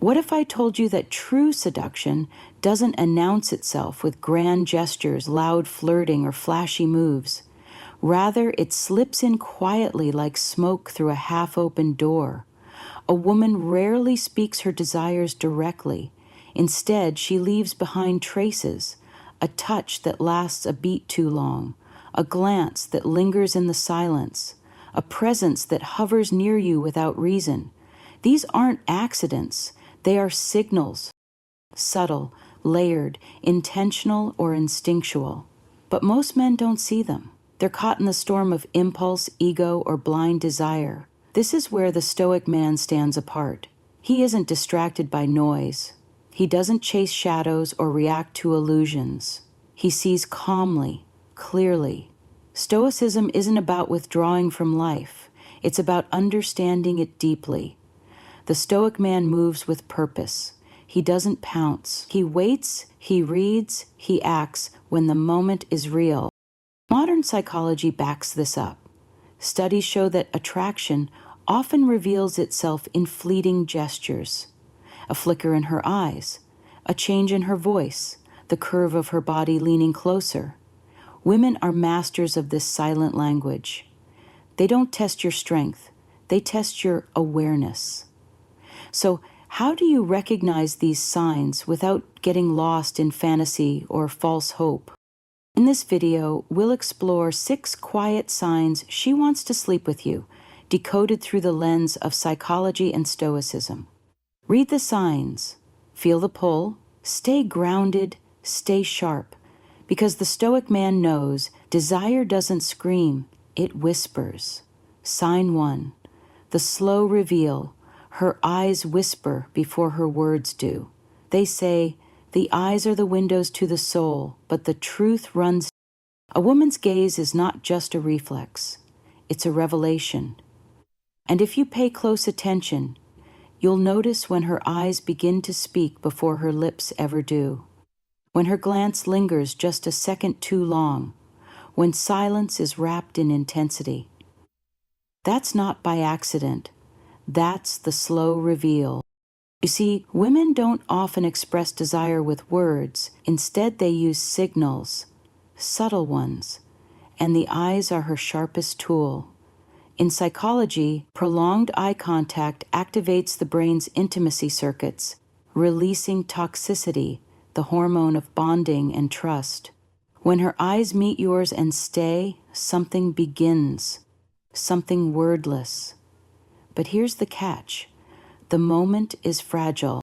What if I told you that true seduction doesn't announce itself with grand gestures, loud flirting, or flashy moves? Rather, it slips in quietly like smoke through a half-open door. A woman rarely speaks her desires directly. Instead, she leaves behind traces, a touch that lasts a beat too long, a glance that lingers in the silence, a presence that hovers near you without reason. These aren't accidents, they are signals, subtle, layered, intentional, or instinctual. But most men don't see them. They're caught in the storm of impulse, ego, or blind desire. This is where the Stoic man stands apart. He isn't distracted by noise. He doesn't chase shadows or react to illusions. He sees calmly, clearly. Stoicism isn't about withdrawing from life. It's about understanding it deeply. The Stoic man moves with purpose. He doesn't pounce. He waits, he reads, he acts when the moment is real. Modern psychology backs this up. Studies show that attraction often reveals itself in fleeting gestures. A flicker in her eyes, a change in her voice, the curve of her body leaning closer. Women are masters of this silent language. They don't test your strength, they test your awareness. So, how do you recognize these signs without getting lost in fantasy or false hope? In this video, we'll explore 6 quiet signs she wants to sleep with you, decoded through the lens of psychology and Stoicism. Read the signs, feel the pull, stay grounded, stay sharp, because the Stoic man knows desire doesn't scream, it whispers. Sign 1, the slow reveal. Her eyes whisper before her words do. They say, the eyes are the windows to the soul, but the truth runs. A woman's gaze is not just a reflex, it's a revelation. And if you pay close attention, you'll notice when her eyes begin to speak before her lips ever do. When her glance lingers just a second too long, when silence is wrapped in intensity. That's not by accident. That's the slow reveal. You see, women don't often express desire with words. Instead, they use signals, subtle ones, and the eyes are her sharpest tool. In psychology, prolonged eye contact activates the brain's intimacy circuits, releasing toxicity, the hormone of bonding and trust. When her eyes meet yours and stay, something begins, something wordless. But here's the catch. The moment is fragile.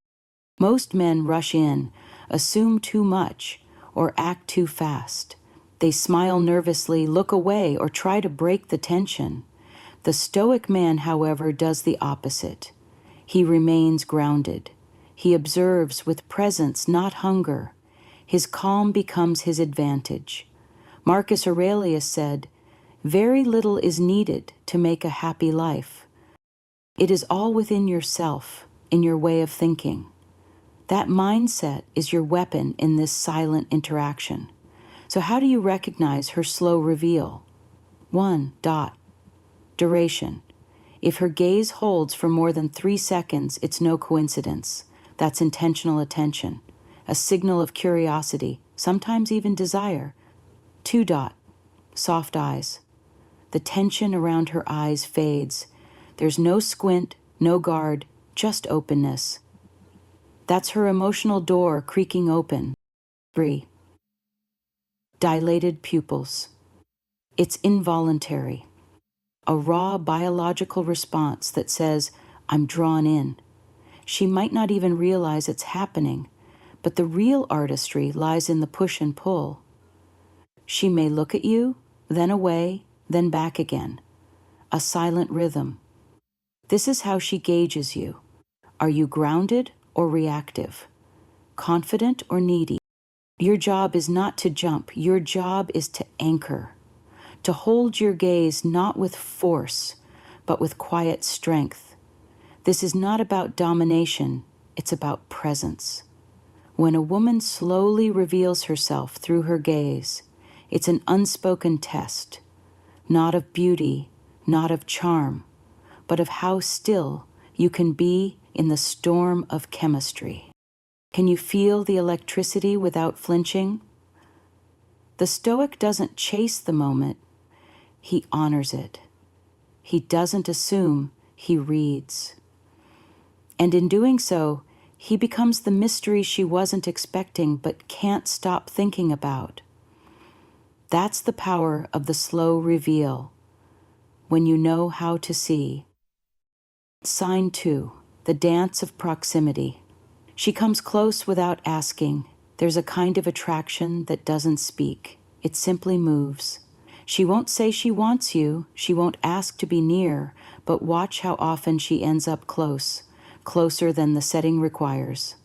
Most men rush in, assume too much, or act too fast. They smile nervously, look away, or try to break the tension. The Stoic man, however, does the opposite. He remains grounded. He observes with presence, not hunger. His calm becomes his advantage. Marcus Aurelius said, "Very little is needed to make a happy life. It is all within yourself, in your way of thinking." That mindset is your weapon in this silent interaction. So how do you recognize her slow reveal? 1. Duration. If her gaze holds for more than 3 seconds, it's no coincidence. That's intentional attention, a signal of curiosity, sometimes even desire. 2. Soft eyes. The tension around her eyes fades. There's no squint, no guard, just openness. That's her emotional door creaking open. 3. Dilated pupils. It's involuntary. A raw biological response that says, I'm drawn in. She might not even realize it's happening, but the real artistry lies in the push and pull. She may look at you, then away, then back again. A silent rhythm. This is how she gauges you. Are you grounded or reactive? Confident or needy? Your job is not to jump. Your job is to anchor. To hold your gaze not with force, but with quiet strength. This is not about domination. It's about presence. When a woman slowly reveals herself through her gaze, it's an unspoken test, not of beauty, not of charm, but of how still you can be in the storm of chemistry. Can you feel the electricity without flinching? The Stoic doesn't chase the moment, he honors it. He doesn't assume, he reads. And in doing so, he becomes the mystery she wasn't expecting but can't stop thinking about. That's the power of the slow reveal, when you know how to see. Sign 2, the dance of proximity. She comes close without asking. There's a kind of attraction that doesn't speak. It simply moves. She won't say she wants you. She won't ask to be near, but watch how often she ends up close, closer than the setting requires.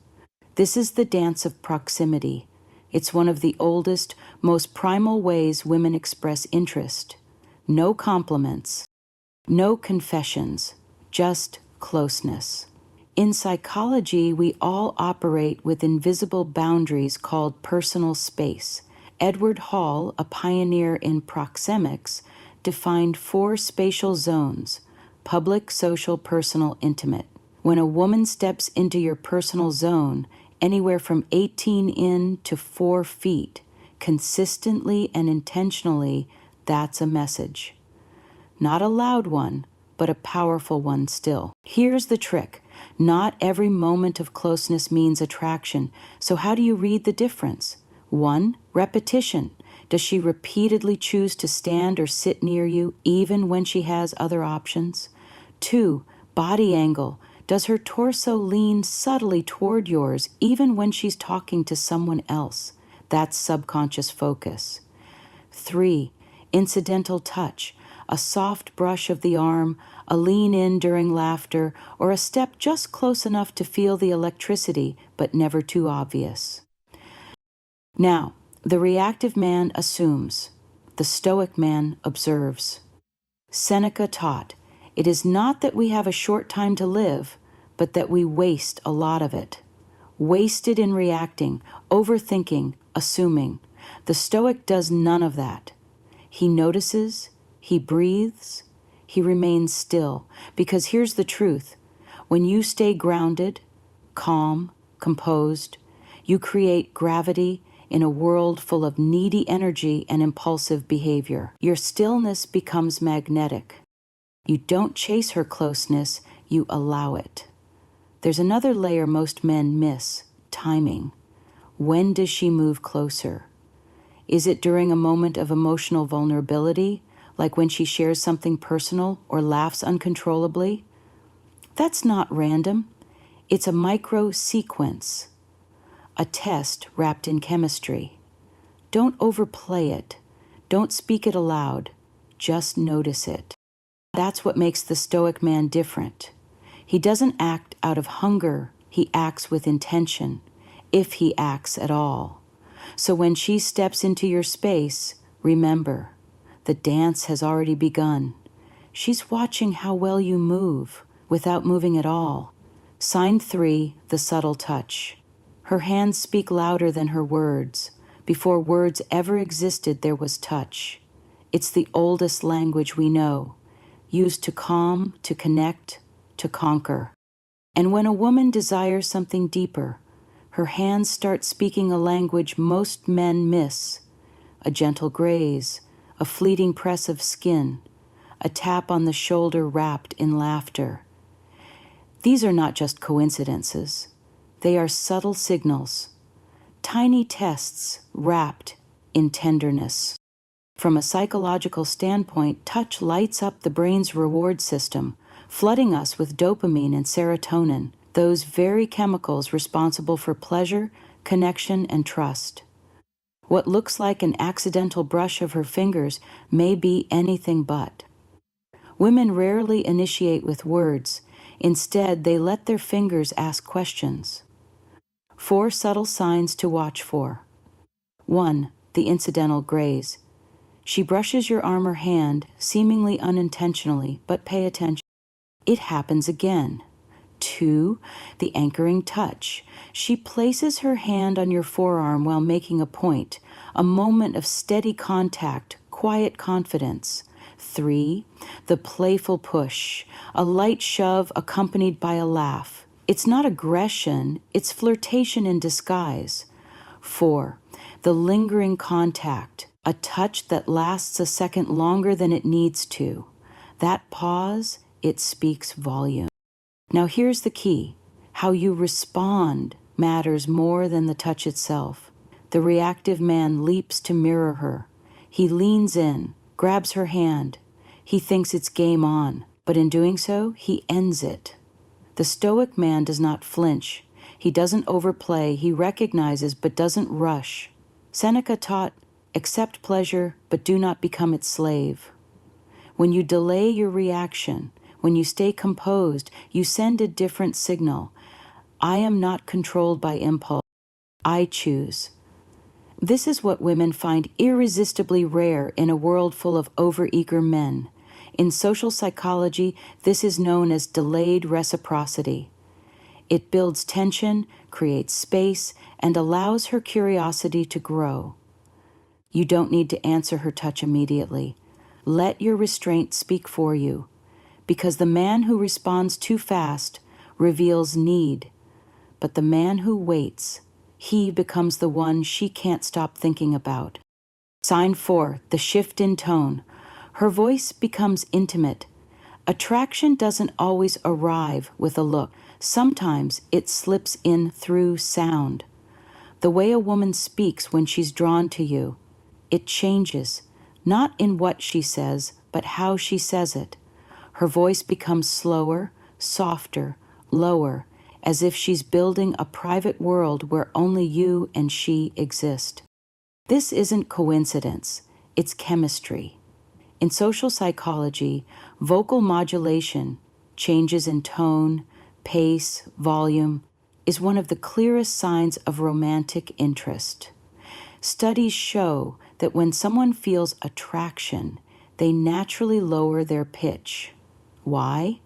This is the dance of proximity. It's one of the oldest, most primal ways women express interest. No compliments, no confessions, just closeness. In psychology, we all operate with invisible boundaries called personal space. Edward Hall, a pioneer in proxemics, defined 4 spatial zones: public, social, personal, intimate. When a woman steps into your personal zone, anywhere from 18 in to 4 feet, consistently and intentionally, that's a message. Not a loud one, but a powerful one still. Here's the trick. Not every moment of closeness means attraction, so how do you read the difference? 1, repetition. Does she repeatedly choose to stand or sit near you, even when she has other options? 2, body angle. Does her torso lean subtly toward yours, even when she's talking to someone else? That's subconscious focus. 3, incidental touch. A soft brush of the arm, a lean in during laughter, or a step just close enough to feel the electricity, but never too obvious. Now, the reactive man assumes. The Stoic man observes. Seneca taught, "It is not that we have a short time to live, but that we waste a lot of it." Wasted in reacting, overthinking, assuming. The Stoic does none of that. He notices, he breathes, he remains still. Because here's the truth. When you stay grounded, calm, composed, you create gravity in a world full of needy energy and impulsive behavior. Your stillness becomes magnetic. You don't chase her closeness, you allow it. There's another layer most men miss: timing. When does she move closer? Is it during a moment of emotional vulnerability, like when she shares something personal or laughs uncontrollably? That's not random. It's a micro-sequence, a test wrapped in chemistry. Don't overplay it. Don't speak it aloud. Just notice it. That's what makes the Stoic man different. He doesn't act out of hunger. He acts with intention, if he acts at all. So when she steps into your space, remember, the dance has already begun. She's watching how well you move, without moving at all. Sign 3, the subtle touch. Her hands speak louder than her words. Before words ever existed, there was touch. It's the oldest language we know, used to calm, to connect, to conquer. And when a woman desires something deeper, her hands start speaking a language most men miss: a gentle graze, a fleeting press of skin, a tap on the shoulder wrapped in laughter. These are not just coincidences. They are subtle signals, tiny tests wrapped in tenderness. From a psychological standpoint, touch lights up the brain's reward system, flooding us with dopamine and serotonin, those very chemicals responsible for pleasure, connection, and trust. What looks like an accidental brush of her fingers may be anything but. Women rarely initiate with words. Instead, they let their fingers ask questions. 4 subtle signs to watch for. 1, the incidental graze. She brushes your arm or hand, seemingly unintentionally, but pay attention. It happens again. 2, the anchoring touch. She places her hand on your forearm while making a point, a moment of steady contact, quiet confidence. 3, the playful push, a light shove accompanied by a laugh. It's not aggression, it's flirtation in disguise. 4. The lingering contact, a touch that lasts a second longer than it needs to. That pause, it speaks volume. Now here's the key. How you respond matters more than the touch itself. The reactive man leaps to mirror her. He leans in, grabs her hand. He thinks it's game on, but in doing so, he ends it. The Stoic man does not flinch. He doesn't overplay, he recognizes but doesn't rush. Seneca taught, accept pleasure, but do not become its slave. When you delay your reaction, when you stay composed, you send a different signal. I am not controlled by impulse. I choose. This is what women find irresistibly rare in a world full of overeager men. In social psychology, this is known as delayed reciprocity. It builds tension, creates space, and allows her curiosity to grow. You don't need to answer her touch immediately. Let your restraint speak for you, because the man who responds too fast reveals need, but the man who waits, he becomes the one she can't stop thinking about. Sign 4, the shift in tone. Her voice becomes intimate. Attraction doesn't always arrive with a look. Sometimes it slips in through sound. The way a woman speaks when she's drawn to you, it changes, not in what she says, but how she says it. Her voice becomes slower, softer, lower, as if she's building a private world where only you and she exist. This isn't coincidence, it's chemistry. In social psychology, vocal modulation, changes in tone, pace, volume, is one of the clearest signs of romantic interest. Studies show that when someone feels attraction, they naturally lower their pitch. Why?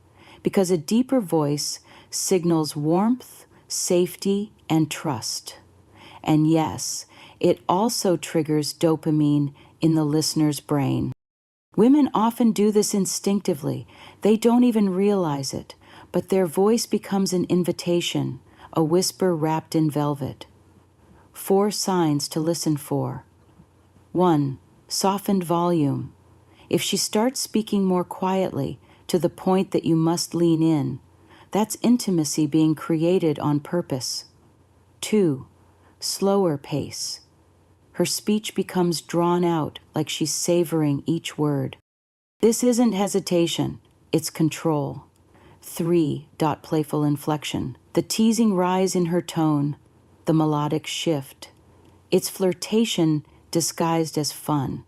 Because a deeper voice signals warmth, safety, and trust. And yes, it also triggers dopamine in the listener's brain. Women often do this instinctively. They don't even realize it, but their voice becomes an invitation, a whisper wrapped in velvet. 4 signs to listen for. 1. Softened volume. If she starts speaking more quietly, to the point that you must lean in, that's intimacy being created on purpose. 2. Slower pace. Her speech becomes drawn out, like she's savoring each word. This isn't hesitation, it's control. 3. Playful inflection. The teasing rise in her tone, the melodic shift. It's flirtation disguised as fun.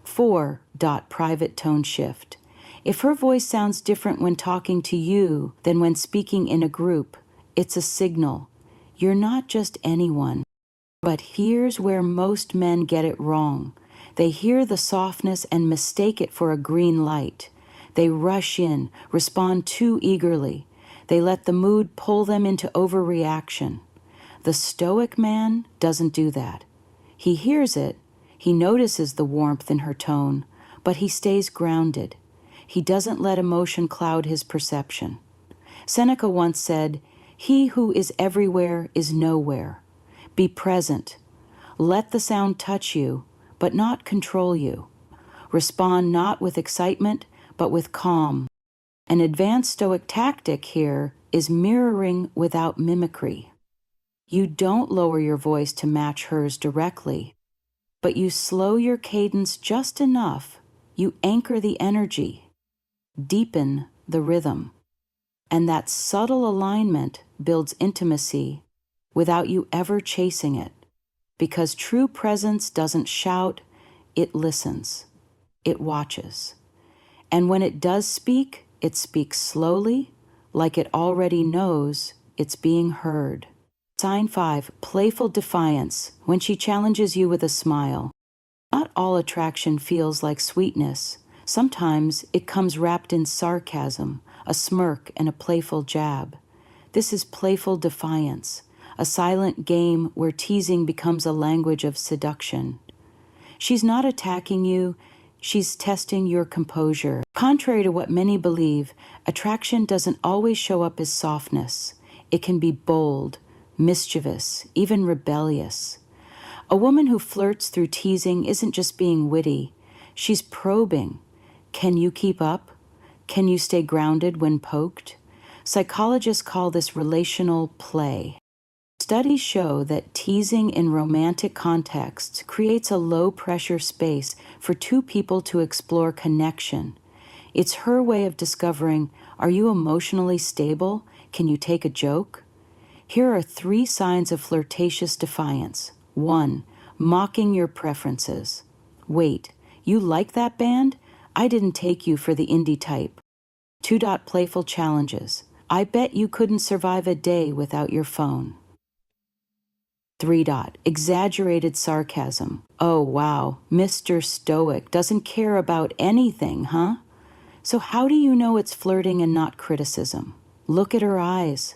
4. Private tone shift. If her voice sounds different when talking to you than when speaking in a group, it's a signal. You're not just anyone. But here's where most men get it wrong. They hear the softness and mistake it for a green light. They rush in, respond too eagerly. They let the mood pull them into overreaction. The Stoic man doesn't do that. He hears it, he notices the warmth in her tone, but he stays grounded. He doesn't let emotion cloud his perception. Seneca once said, "He who is everywhere is nowhere." Be present. Let the sound touch you, but not control you. Respond not with excitement, but with calm. An advanced Stoic tactic here is mirroring without mimicry. You don't lower your voice to match hers directly, but you slow your cadence just enough. You anchor the energy, deepen the rhythm, and that subtle alignment builds intimacy without you ever chasing it, because true presence doesn't shout, it listens, it watches. And when it does speak, it speaks slowly, like it already knows it's being heard. Sign 5, playful defiance, when she challenges you with a smile. Not all attraction feels like sweetness. Sometimes it comes wrapped in sarcasm, a smirk, and a playful jab. This is playful defiance, a silent game where teasing becomes a language of seduction. She's not attacking you, she's testing your composure. Contrary to what many believe, Attraction doesn't always show up as softness. It can be bold, mischievous, even rebellious. A woman who flirts through teasing isn't just being witty. She's probing. Can you keep up? Can you stay grounded when poked? Psychologists call this relational play. Studies show that teasing in romantic contexts creates a low-pressure space for two people to explore connection. It's her way of discovering, are you emotionally stable? Can you take a joke? Here are 3 signs of flirtatious defiance. 1. Mocking your preferences. Wait, you like that band? I didn't take you for the indie type. 2. Playful challenges. I bet you couldn't survive a day without your phone. 3. Exaggerated sarcasm. Oh wow, Mr. Stoic doesn't care about anything, huh? So how do you know it's flirting and not criticism? Look at her eyes.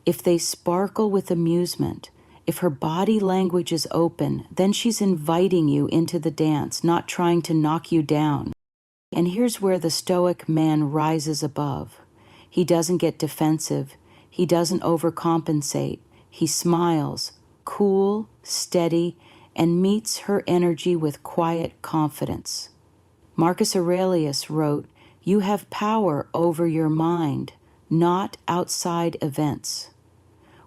If they sparkle with amusement, if her body language is open, then she's inviting you into the dance, not trying to knock you down. And here's where the Stoic man rises above. He doesn't get defensive. He doesn't overcompensate. He smiles, cool, steady, and meets her energy with quiet confidence. Marcus Aurelius wrote, "You have power over your mind, not outside events."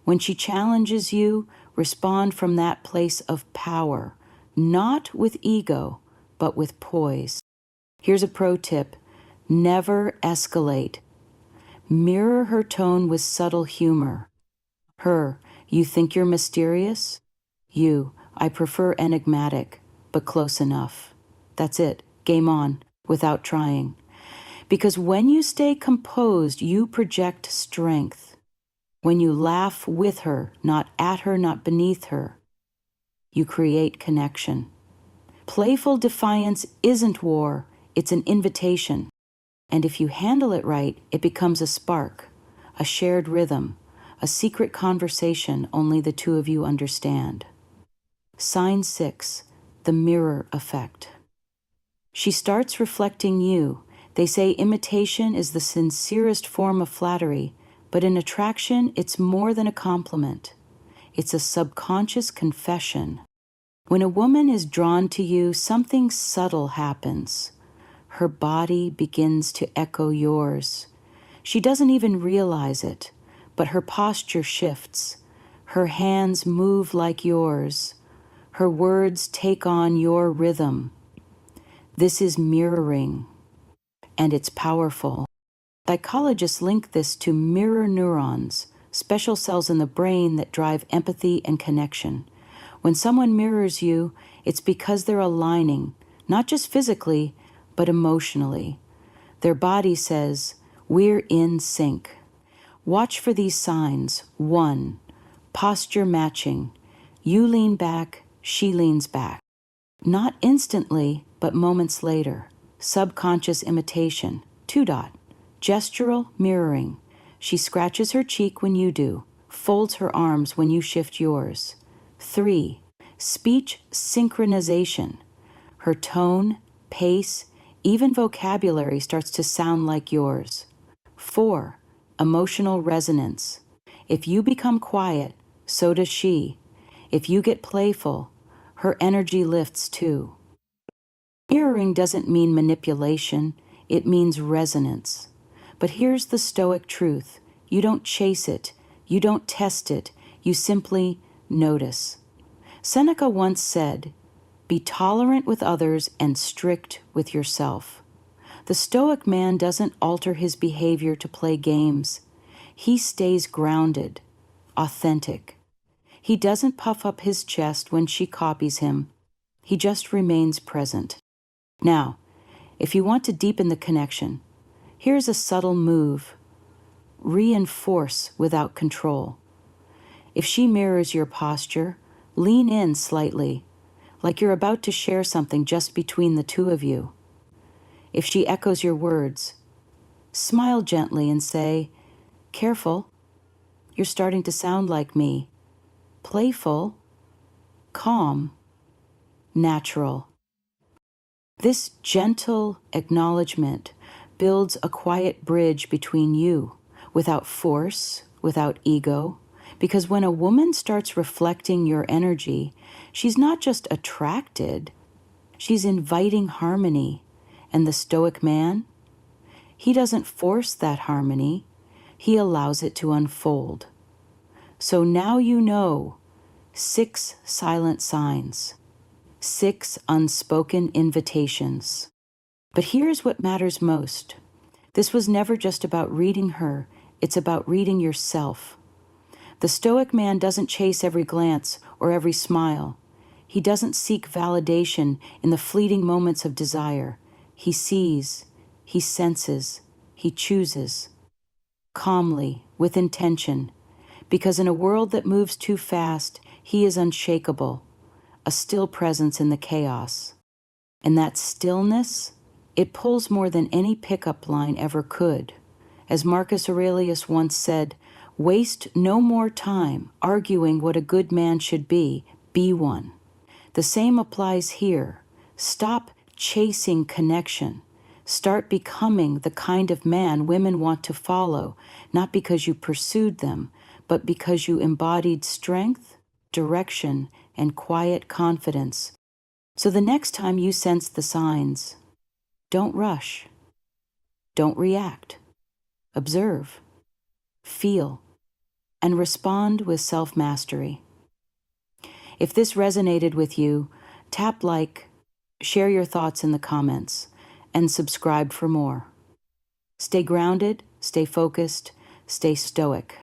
When she challenges you, respond from that place of power, not with ego, but with poise. Here's a pro tip: never escalate. Mirror her tone with subtle humor. Her, "You think you're mysterious?" You, "I prefer enigmatic, but close enough." That's it. Game on, without trying. Because when you stay composed, you project strength. When you laugh with her, not at her, not beneath her, you create connection. Playful defiance isn't war, it's an invitation. And if you handle it right, it becomes a spark, a shared rhythm, a secret conversation only the two of you understand. Sign 6, the mirror effect. She starts reflecting you. They say imitation is the sincerest form of flattery, but in attraction, it's more than a compliment. It's a subconscious confession. When a woman is drawn to you, something subtle happens. Her body begins to echo yours. She doesn't even realize it, but her posture shifts. Her hands move like yours. Her words take on your rhythm. This is mirroring, and it's powerful. Psychologists link this to mirror neurons, special cells in the brain that drive empathy and connection. When someone mirrors you, it's because they're aligning, not just physically, but emotionally. Their body says, "We're in sync." Watch for these signs. 1, posture matching. You lean back, she leans back. Not instantly, but moments later. Subconscious imitation. 2. Gestural mirroring. She scratches her cheek when you do, folds her arms when you shift yours. 3. Speech synchronization. Her tone, pace, even vocabulary starts to sound like yours. 4. Emotional resonance. If you become quiet, so does she. If you get playful, her energy lifts too. Mirroring doesn't mean manipulation, it means resonance. But here's the Stoic truth. You don't chase it, you don't test it, you simply notice. Seneca once said, "Be tolerant with others and strict with yourself." The Stoic man doesn't alter his behavior to play games. He stays grounded, authentic. He doesn't puff up his chest when she copies him. He just remains present. Now, if you want to deepen the connection, here's a subtle move. Reinforce without control. If she mirrors your posture, lean in slightly, like you're about to share something just between the two of you. If she echoes your words, smile gently and say, "Careful, you're starting to sound like me." Playful, calm, natural. This gentle acknowledgement builds a quiet bridge between you, without force, without ego. Because when a woman starts reflecting your energy, she's not just attracted, she's inviting harmony. And the Stoic man, he doesn't force that harmony, he allows it to unfold. So now you know 6 silent signs, 6 unspoken invitations. But here's what matters most. This was never just about reading her, it's about reading yourself. The Stoic man doesn't chase every glance or every smile. He doesn't seek validation in the fleeting moments of desire. He sees, he senses, he chooses. Calmly, with intention, because in a world that moves too fast, he is unshakable, a still presence in the chaos. And that stillness, it pulls more than any pickup line ever could. As Marcus Aurelius once said, waste no more time arguing what a good man should be one. The same applies here. Stop chasing connection. Start becoming the kind of man women want to follow, not because you pursued them, but because you embodied strength, direction, and quiet confidence. So the next time you sense the signs, don't rush. Don't react. Observe. Feel. And respond with self-mastery. If this resonated with you, tap like, share your thoughts in the comments, and subscribe for more. Stay grounded, stay focused, stay stoic.